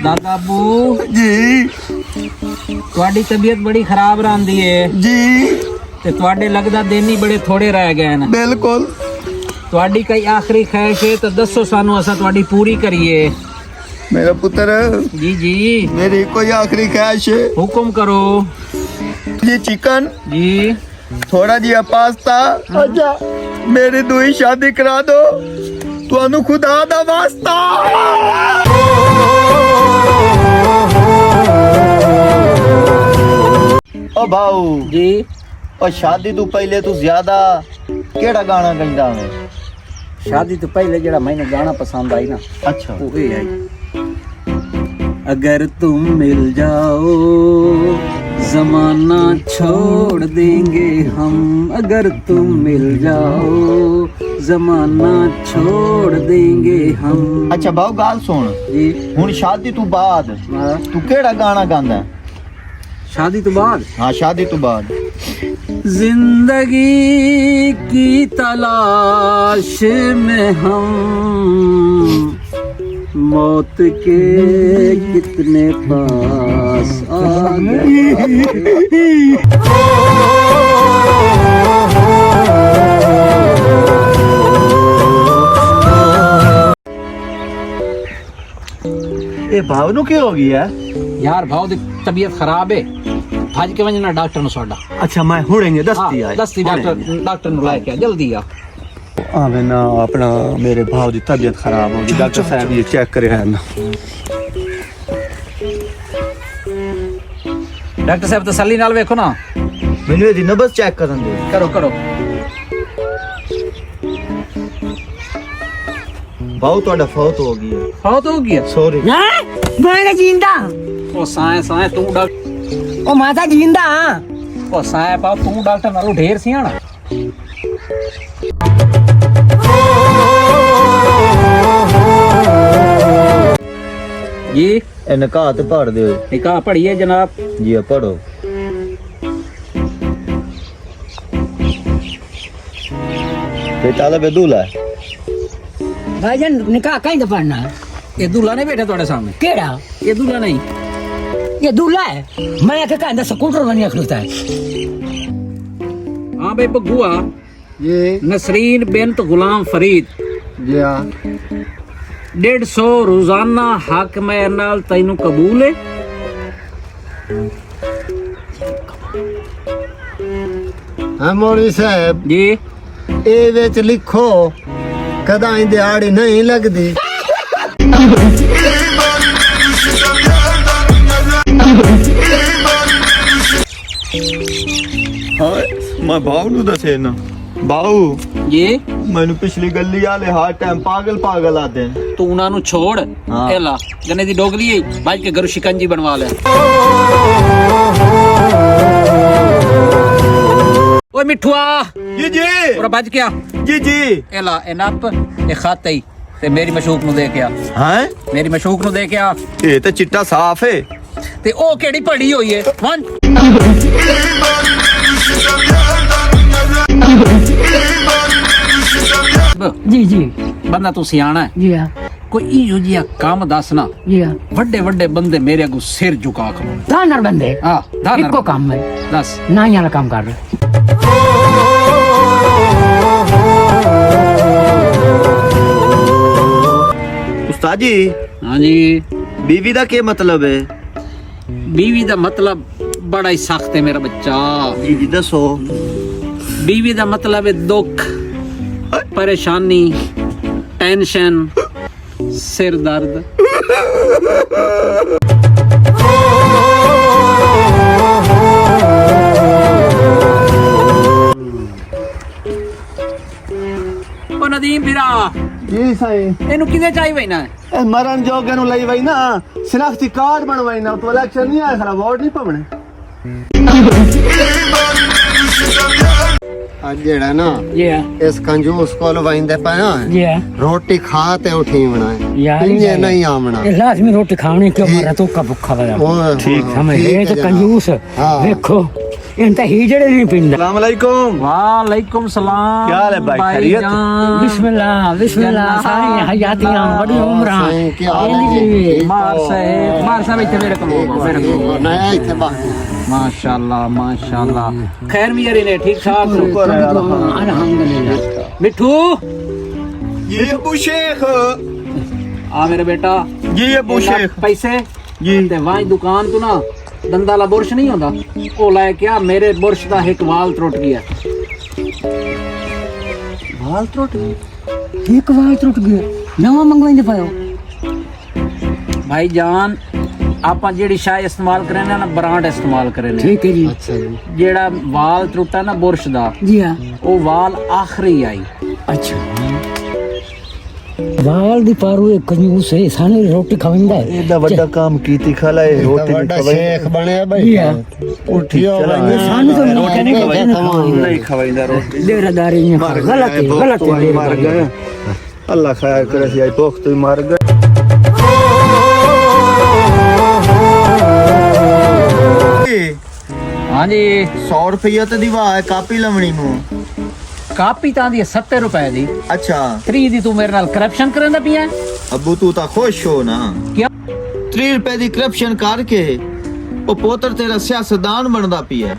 दादा अबू जी ਤੁਹਾਡੀ ਤਬੀਅਤ ਬੜੀ ਖਰਾਬ ਰਹਿੰਦੀ ਏ जी ਤੇ ਤੁਹਾਡੇ ਲੱਗਦਾ ਦਿਨ ਹੀ ਬੜੇ ਥੋੜੇ ਰਹਿ ਗਏ ਨੇ बिल्कुल ਤੁਹਾਡੀ ਕੋਈ ਆਖਰੀ ख्वाहिश ਹੈ ਤਾਂ ਦੱਸੋ ਸਾਨੂੰ ਅਸਾਂ ਤੁਹਾਡੀ ਪੂਰੀ ਕਰੀਏ मेरा पुत्र जी जी मेरी कोई आखिरी ख्वाहिश है हुक्म करो जी चिकन जी थोड़ा जिहा पास्ता अच्छा मेरी दूई शादी करा दो तुहानू खुदा दा वास्ता ओ भाऊ जी और शादी तू पहले तू ज्यादा केड़ा गाना गाइंदा है शादी तो पहले जड़ा मैंने गाना पसंद आई ना अच्छा वो ये आई अगर तुम मिल जाओ जमाना छोड़ देंगे हम अगर तुम मिल जाओ जमाना छोड़ देंगे हम अच्छा भाऊ गाल सुन जी हुन शादी तू बाद हाँ, तू केड़ा गाना गांदा है शादी तो बाद हाँ शादी तू बाद जिंदगी की तलाश में हम मौत के कितने पास आ गए ए भाव नु की हो गया यार भाव दी तबीयत खराब है भज के वजना डॉक्टर नु साडा अच्छा मैं हुणे दस्ती आई दस्ती डॉक्टर नु लाके जल्दी आ आवे ना अपना मेरे भाव की तबीयत खराब हो गई डॉक्टर साहब ये चेक करे है ना डॉक्टर साहब तसल्ली नाल देखो ना मैंने दी नब्ज चेक करन दे करो करो भाव तोड़ा फौत हो गई है हो तो हो गया सॉरी मैं जिंदा ओ साए साए तू डॉक्टर ओ माता जिंदा ओ साए पा तू डॉक्टर नालों ढेर सियाणा जी ए निकाह ते पढ़ दे निकाह पढ़िए जनाब जी पढ़ो बेटा दा बेदूला भाईजान निकाह कहीं पढ़ना ये दूल्हा नहीं बैठा तुम्हारे सामने केड़ा ये दूल्हा नहीं ये दूल्हा है मैं के कहंदा स्कूटर बनिया खड़ोता है हाँ भाई बगुआ ये नसरीन बिनत गुलाम फरीद जी हां 150 रोजाना हक मैं नाल तैनू कबूल है हां मौलवी साहब जी ए विच लिखो कदा इन दिहाड़ी नहीं लगदी हां मैं बाऊ नु दसे ना बाऊ जी ਮੈਨੂੰ ਪਿਛਲੀ ਗੱਲੀ ਵਾਲੇ ਹਰ ਟਾਈਮ ਪਾਗਲ ਆਦੇ ਨੇ तू उन्हां नु छोड़ हाँ। ए ला गन्ने दी डोगली है भाई के घर शिकंजी बनवा ले ओए मिठुआ जी और बज क्या जी ए ला ए नप ए खाते ही ते मेरी मशूक नु दे के आ हैं मेरी मशूक नु दे के आ ਇਹ ਤਾਂ ਚਿੱਟਾ ਸਾਫ ਹੈ ते ओ केड़ी पड़ी हुई है वन जी जी बंदा तू सियाना है जी हां कोई इहो जिहा काम दसना जी हां ਵੱਡੇ ਵੱਡੇ ਬੰਦੇ ਮੇਰੇ ਅੱਗੋਂ ਸਿਰ ਝੁਕਾ ਖਲੋ दानर बंदे ਹਾਂ ਧਾਰ इको काम है ਦੱਸ ना वाला काम कर रहे ਉਸਤਾਦ ਜੀ ਹਾਂਜੀ बीवी ਦਾ ਕੀ ਮਤਲਬ ਹੈ बीवी ਦਾ ਮਤਲਬ ਬੜਾ ਹੀ ਸਖਤ ਹੈ ਮੇਰਾ ਬੱਚਾ ਜੀ ਦੱਸੋ बीवी ਦਾ ਮਤਲਬ ਹੈ ਦੁੱਖ ਪਰੇਸ਼ਾਨੀ ਟੈਨਸ਼ਨ ਸਿਰ ਦਰਦ ਉਹ ਨਦੀਮ ਵੀਰਾ ਜੀ ਸਾਈ ਇਹਨੂੰ ਕਿਵੇਂ ਚਾਹੀ ਬੈਣਾ ਇਹ ਮਰਨ ਜੋਗੇ ਨੂੰ ਲਈ ਵਈ ਨਾ ਸ਼ਨਾਖਤੀ ਕਾਰਡ ਬਣਵਾਈ ਨਾ ਤੋ ਇਲੈਕਸ਼ਨ ਨਹੀਂ ਆਇਆ ਖਰਾ ਵੋਟ ਨਹੀਂ ਪਵਣੇ ਅੱਜ ਜਿਹੜਾ ਨਾ जी हां ਇਸ ਕੰਜੂਸ ਕੋਲ ਵੈਂਦੇ ਪਿਆ जी हां ਰੋਟੀ ਖਾ ਤੇ ਉਠੀ ਬਣਾ यार ਇੰਨੇ ਨਹੀਂ ਆਵਣਾ ये लाजमी रोटी खानी क्यों मारा तो का भूखा वाला ਉਹ ठीक समझ ये तो कंजूस हाँ। देखो इनका ही जड़े नहीं पिंदा अस्सलाम वालेकुम। वालेकुम सलाम। क्या हाल है भाई, खैरियत? भाईजान। बिस्मिल्लाह बिस्मिल्लाह सारी हयातियां बड़ी उम्र मार साहब इतने मेरे को माशाल्लाह माशाल्लाह। खैर मियारी ने ठीक ठाक शुक्र है अल्लाह। अल्हम्दुलिल्लाह। मिठू जी अबू शेख, आ मेरा बेटा जी अबू इन्ना शेख पैसे जी। ते वहीं दुकान तो ना दंदा ला बुरश नहीं होता वो लाए क्या मेरे बुरश दा एक वाल त्रुट गया। वाल त्रुट एक वाल टूट गया नवा मंगवाइंदे पायो भाई जान ਆਪਾਂ ਜਿਹੜੀ ਸ਼ਾਇ ਇਸਤੇਮਾਲ ਕਰਨੇ ਨਾ ਬ੍ਰਾਂਡ ਇਸਤੇਮਾਲ ਕਰਨੇ ठीक है जी। ਜਿਹੜਾ ਵਾਲ ਟੁੱਟਾ ਨਾ ਬੁਰਸ਼ ਦਾ जी हाँ ਉਹ ਵਾਲ ਆਖਰੀ ਆਈ। अच्छा वाल दी पारू एक कंजूस है साने रोटी खाविंदा है एदा वड्डा काम कीती खाला है रोटी नहीं खवाई शेख बनया जी हाँ उठियो ये साने तो रोटी नहीं खवाई नहीं खवाईंदा रोटी देरादारी में मर गलत है गलत है मर गए अल्लाह खैर करे सी आई भूख तो मर गए। हाँ जी 100 रुपया तो दिवा है कापी लवणी ਨੂੰ ਕਾਪੀ ਤਾਂ ਦੀ 70 ਰੁਪਏ ਦੀ अच्छा 3 ਦੀ ਤੂੰ ਮੇਰੇ ਨਾਲ ਕਰਪਸ਼ਨ ਕਰਨ ਦਾ ਪਿਆ अबू तू ता खुश हो ना क्या 3 रुपए दी करप्शन करके ਉਹ ਪੁੱਤਰ ਤੇਰਾ ਸਿਆਸਤਦਾਨ ਬਣਦਾ ਪਿਆ।